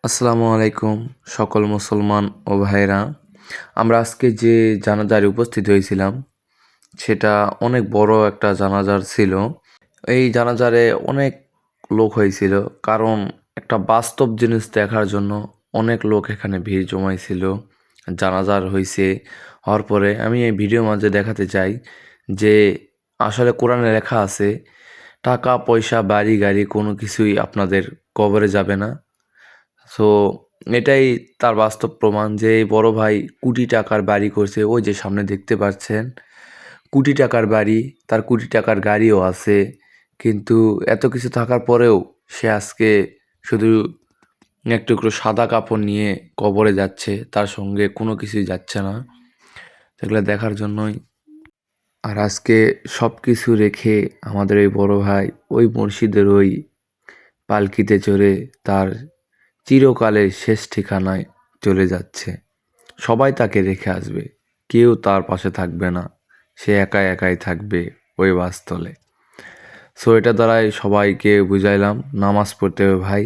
আসসালামু আলাইকুম সকল মুসলমান ও ভাইরা। আমরা আজকে যে জানাজারে উপস্থিত হয়েছিলাম সেটা অনেক বড় একটা জানাজার ছিল। এই জানাজারে অনেক লোক হয়েছিল, কারণ একটা বাস্তব জিনিস দেখার জন্য অনেক লোক এখানে ভিড় জমাইছিল। জানাজার হয়েছে হওয়ার পরে আমি এই ভিডিও মাঝে দেখাতে চাই যে আসলে কোরআনে লেখা আছে টাকা পয়সা বাড়ি গাড়ি কোনো কিছুই আপনাদের কবরে যাবে না। সো এটাই তার বাস্তব প্রমাণ যে এই বড় ভাই কোটি টাকার বাড়ি করছে। ওই যে সামনে দেখতে পাচ্ছেন কোটি টাকার বাড়ি, তার কোটি টাকার গাড়িও আছে। কিন্তু এত কিছু থাকার পরেও সে আজকে শুধু এক টুকরো সাদা কাপড় নিয়ে কবরে যাচ্ছে, তার সঙ্গে কোনো কিছুই যাচ্ছে না। সেগুলো দেখার জন্যই। আর আজকে সব কিছু রেখে আমাদের ওই বড় ভাই ওই মসজিদের ওই পালকিতে চড়ে তার চিরকালের শেষ ঠিকানায় চলে যাচ্ছে। সবাই তাকে রেখে আসবে, কেউ তার পাশে থাকবে না, সে একাই একাই থাকবে ওই বাসস্থলে। সো এটা দ্বারাই সবাইকে বুঝাইলাম নামাজ পড়তে হবে ভাই।